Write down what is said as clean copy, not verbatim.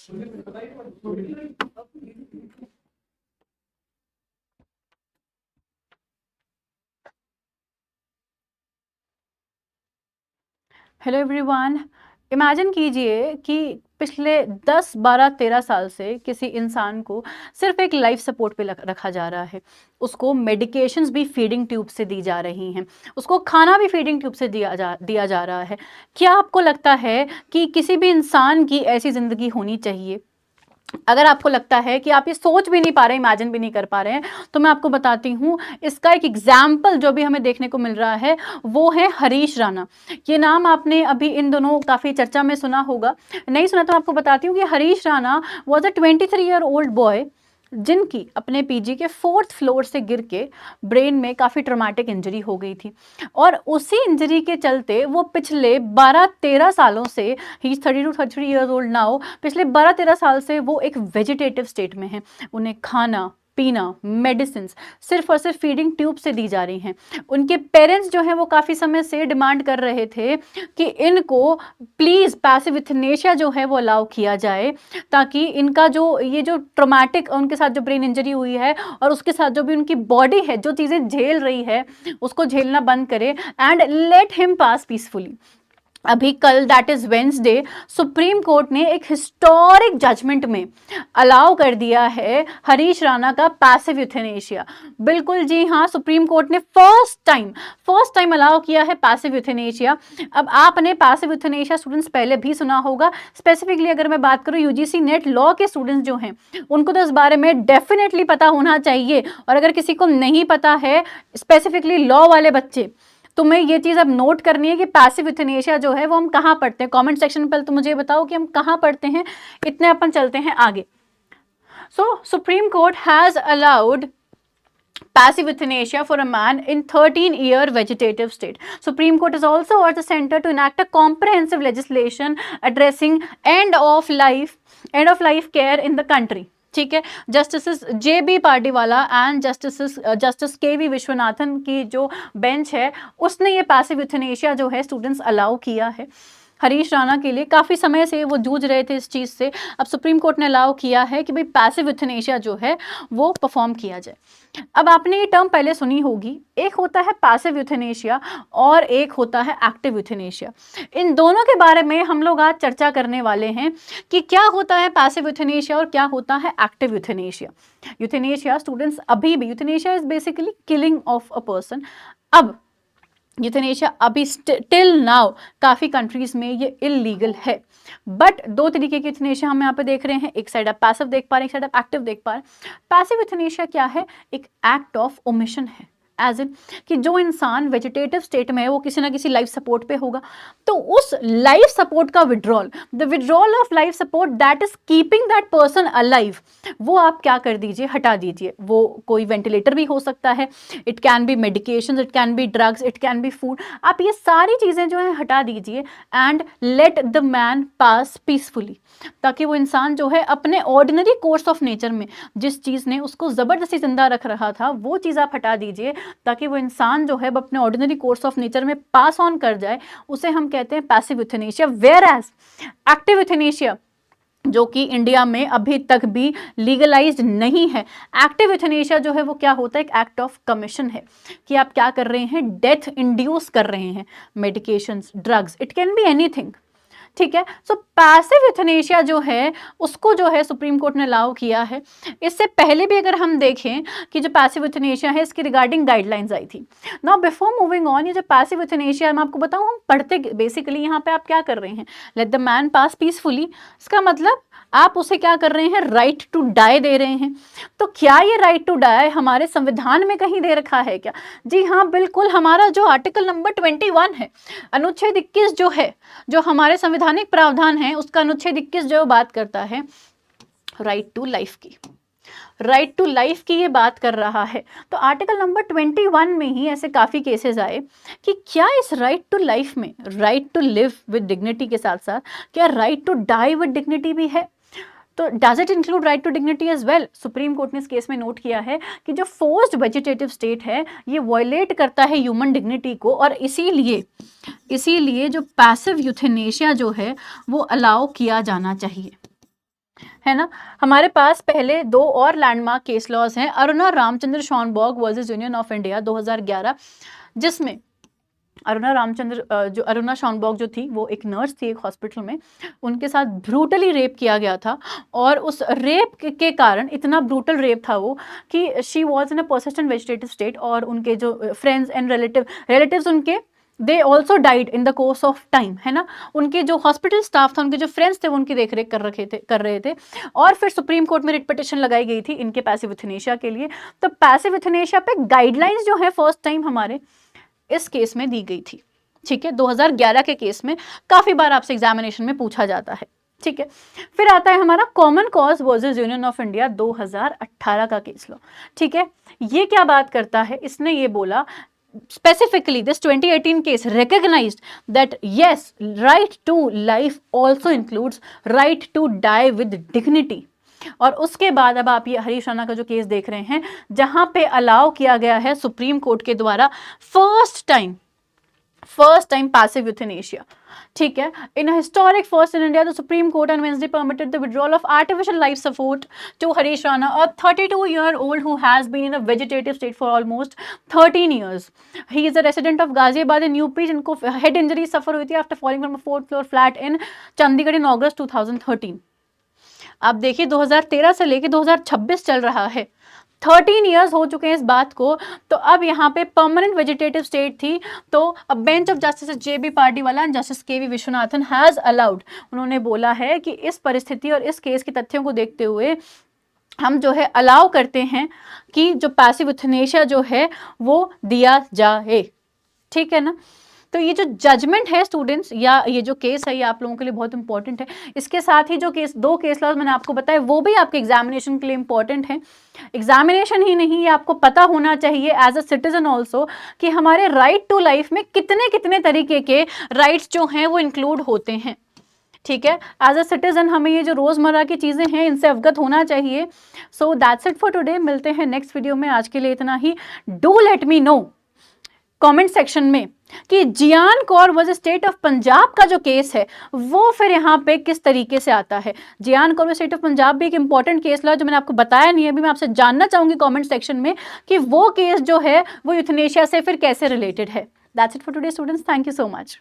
Hello everyone. Imagine कीजिए कि पिछले 10, 12, 13 साल से किसी इंसान को सिर्फ एक लाइफ सपोर्ट पे रखा जा रहा है। उसको मेडिकेशंस भी फीडिंग ट्यूब से दी जा रही हैं, उसको खाना भी फीडिंग ट्यूब से दिया जा रहा है। क्या आपको लगता है कि किसी भी इंसान की ऐसी ज़िंदगी होनी चाहिए? अगर आपको लगता है कि आप ये सोच भी नहीं पा रहे, इमेजिन भी नहीं कर पा रहे हैं, तो मैं आपको बताती हूँ इसका एक एग्जाम्पल जो भी हमें देखने को मिल रहा है वो है हरीश राणा। ये नाम आपने अभी इन दोनों काफ़ी चर्चा में सुना होगा, नहीं सुना तो आपको बताती हूँ कि Harish Rana was a 23-year-old boy जिनकी अपने पीजी के 4th फ्लोर से गिर के ब्रेन में काफ़ी ट्रॉमेटिक इंजरी हो गई थी। और उसी इंजरी के चलते वो पिछले 12-13 सालों से, he is 32-33 years old now, पिछले 12-13 साल से वो एक वेजिटेटिव स्टेट में हैं। उन्हें खाना पीना मेडिसिन सिर्फ और सिर्फ फीडिंग ट्यूब से दी जा रही हैं। उनके पेरेंट्स जो हैं वो काफ़ी समय से डिमांड कर रहे थे कि इनको प्लीज़ पैसिव यूथनेशिया जो है वो अलाउ किया जाए, ताकि इनका जो ये जो ट्रॉमेटिक उनके साथ जो ब्रेन इंजरी हुई है और उसके साथ जो भी उनकी बॉडी है जो चीज़ें झेल रही है उसको झेलना बंद करे and let him pass peacefully. अभी कल that is Wednesday supreme Court ने एक हिस्टोरिक जजमेंट में अलाउ कर दिया है हरीश राणा का पैसिव यूथेनेशिया। बिल्कुल जी हाँ, सुप्रीम कोर्ट ने फर्स्ट टाइम अलाउ किया है पैसिव यूथेनेशिया। अब आपने पैसिव यूथेनेशिया स्टूडेंट्स पहले भी सुना होगा, स्पेसिफिकली अगर मैं बात करूं यूजीसी नेट लॉ के स्टूडेंट्स जो हैं उनको तो इस बारे में डेफिनेटली पता होना चाहिए। और अगर किसी को नहीं पता है, स्पेसिफिकली लॉ वाले बच्चे, तो मैं ये चीज़ अब नोट करनी है कि पैसिव यूथनेशिया जो है वो हम कहाँ पढ़ते हैं। कमेंट सेक्शन में पहले तो मुझे बताओ कि हम कहाँ पढ़ते हैं, इतने अपन चलते हैं आगे। So Supreme Court has allowed passive euthanasia for a man in 13-year vegetative state. Supreme Court has also urged the center to enact a comprehensive legislation addressing end of life care in the country. ठीक है, justice J B Pardiwala and justice K V Viswanathan की जो bench है उसने ये passive euthanasia जो है students allow किया है। हरीश राणा के लिए काफ़ी समय से वो जूझ रहे थे इस चीज़ से, अब सुप्रीम कोर्ट ने अलाउ किया है कि भाई पैसिव यूथनेशिया जो है वो परफॉर्म किया जाए। अब आपने ये टर्म पहले सुनी होगी, एक होता है पैसिव यूथनेशिया और एक होता है एक्टिव यूथनेशिया। इन दोनों के बारे में हम लोग आज चर्चा करने वाले हैं कि क्या होता है पैसिव यूथनेशिया और क्या होता है एक्टिव यूथनेशिया। यूथनेशिया स्टूडेंट्स अभी भी, euthanasia is basically killing of a person. अब यूथनेशिया अभी टिल नाउ काफ़ी कंट्रीज में ये इलीगल है, बट दो तरीके की यूथनेशिया हम यहाँ पे देख रहे हैं। एक साइड आप पैसिव देख पा रहे हैं, एक साइड आप एक्टिव देख पा रहे हैं। पैसिव यूथनेशिया क्या है? एक एक्ट ऑफ ओमिशन है, एज इन कि जो इंसान वेजिटेटिव स्टेट में है वो किसी ना किसी लाइफ सपोर्ट पे होगा, तो उस लाइफ सपोर्ट का withdrawal, the withdrawal of life support that is keeping that person alive, वो आप क्या कर दीजिए, हटा दीजिए। वो कोई वेंटिलेटर भी हो सकता है, it can be medication, it can be drugs, it can be food, आप ये सारी चीज़ें जो है हटा दीजिए and let the man pass peacefully, ताकि वो इंसान जो है अपने ऑर्डिनरी कोर्स ऑफ नेचर में जिस चीज़ ने उसको ज़बरदस्ती जिंदा रख रहा था वो चीज़ आप हटा दीजिए, ताकि वो इंसान जो है अपने ऑर्डिनरी कोर्स ऑफ नेचर में पास ऑन कर जाए। उसे हम कहते हैं passive euthanasia. Where as active euthanasia, जो कि इंडिया में अभी तक भी लीगलाइज्ड नहीं है, एक्टिव यूथनेशिया जो है वो क्या होता है? एक एक्ट ऑफ कमीशन है कि आप क्या कर रहे हैं, डेथ इंड्यूस कर रहे हैं, medications, drugs, it can be anything. ठीक है, सो पैसिव यूथनेशिया जो है उसको जो है सुप्रीम कोर्ट ने अलाउ किया है। इससे पहले भी अगर हम देखें कि जो पैसिव यूथनेशिया है इसकी रिगार्डिंग गाइडलाइंस आई थी। नाउ बिफोर मूविंग ऑन, ये जो पैसिव यूथनेशिया मैं आपको बताऊं, हम पढ़ते बेसिकली यहाँ पे आप क्या कर रहे हैं, let the man pass peacefully, इसका मतलब आप उसे क्या कर रहे हैं, राइट टू डाई दे रहे हैं। तो क्या ये राइट टू डाई हमारे संविधान में कहीं दे रखा है क्या? जी हाँ, बिल्कुल। हमारा जो आर्टिकल नंबर 21 है, अनुच्छेद 21 जो है, जो हमारे संवैधानिक प्रावधान है, उसका अनुच्छेद 21 जो बात करता है राइट टू लाइफ की, राइट टू लाइफ की ये बात कर रहा है। तो आर्टिकल नंबर 21 में ही ऐसे काफ़ी केसेस आए कि क्या इस राइट टू लाइफ में right to live with dignity के साथ साथ क्या right to die with dignity भी है? तो does it include right to dignity as well? Supreme Court ने इस केस में नोट किया है कि जो फोर्स्ड वेजिटेटिव स्टेट है ये वायलेट करता है ह्यूमन डिग्निटी को, और इसीलिए जो पैसिव यूथनेशिया जो है वो अलाउ किया जाना चाहिए। है ना? हमारे पास पहले 2 और लैंडमार्क केस लॉज़ हैं, Aruna Ramachandra Shanbaug versus Union of India 2011, जिसमें जो अरुणा शॉनबॉर्ग जो थी, वो एक नर्स थी एक हॉस्पिटल में, उनके साथ ब्रूटली रेप किया गया था और उस रेप के कारण, इतना ब्रूटल रेप था वो कि she was in a persistent vegetative state, और उनके जो फ्रेंड्स एंड रिलेटिव्स उनके, they also died in the course of time, है ना? उनके जो हॉस्पिटल स्टाफ था, उनके जो फ्रेंड्स थे, वो उनकी देख-रेख कर रहे थे, और फिर सुप्रीम कोर्ट में रिट पिटिशन लगाई गई थी इनके पैसिव यूथनेशिया के लिए। तो पैसिव यूथनेशिया पे गाइडलाइंस जो है फर्स्ट टाइम हमारे इस केस में दी गई थी। ठीक है, 2011 के केस में काफी बार आपसे एग्जामिनेशन में पूछा जाता है। ठीक है, फिर आता है हमारा common cause versus Union of India 2018 का केस लॉ। ठीक है, ये क्या बात करता है, इसने ये बोला specifically this 2018 case recognized that yes, right to life also includes right to die with dignity। और उसके बाद अब आप ये हरीश राणा का जो केस देख रहे हैं, जहां पे अलाउ किया गया है सुप्रीम कोर्ट के द्वारा फर्स्ट टाइम पैसिव यूथनेशिया। ठीक है, in historic first in India the Supreme Court on Wednesday permitted the withdrawal of artificial life support to Harish Rana, a 32-year-old who has been in a vegetative state for almost 13 years। he is a resident of Ghaziabad in UP, जिनको head injury suffer हुई थी after falling from a 4th floor flat in Chandigarh in August 2013। आप देखिए 2013 से लेके 2026 चल रहा है, 13 ईयर्स हो चुके हैं इस बात को। तो अब यहाँ पे परमानेंट वेजिटेटिव स्टेट थी, तो अब bench of justice JB Pardiwala and justice KV Viswanathan has allowed, उन्होंने बोला है कि इस परिस्थिति और इस केस के तथ्यों को देखते हुए हम जो है अलाउ करते हैं कि जो पैसिव यूथनेशिया जो है वो दिया जाए। ठीक है ना? तो ये जो जजमेंट है स्टूडेंट्स, या ये जो केस है, ये आप लोगों के लिए बहुत इंपॉर्टेंट है। इसके साथ ही जो दो केस लॉज मैंने आपको बताए, वो भी आपके एग्जामिनेशन के लिए इंपॉर्टेंट है। एग्जामिनेशन ही नहीं, ये आपको पता होना चाहिए एज अ सिटीजन ऑल्सो कि हमारे राइट टू लाइफ में कितने कितने तरीके के राइट्स जो हैं वो इंक्लूड होते हैं। ठीक है, एज अ सिटीजन हमें ये जो रोजमर्रा की चीजें हैं इनसे अवगत होना चाहिए। So that's it for today, मिलते हैं नेक्स्ट वीडियो में। आज के लिए इतना ही। Do let me know comment section में कि Gian Kaur versus State of Punjab का जो केस है वो फिर यहाँ पे किस तरीके से आता है। Gian Kaur versus State of Punjab भी एक इंपॉर्टेंट केस लॉ जो मैंने आपको बताया नहीं है, अभी मैं आपसे जानना चाहूंगी कमेंट सेक्शन में कि वो केस जो है वो यूथनेशिया से फिर कैसे रिलेटेड है। That's it for today students, thank you so much.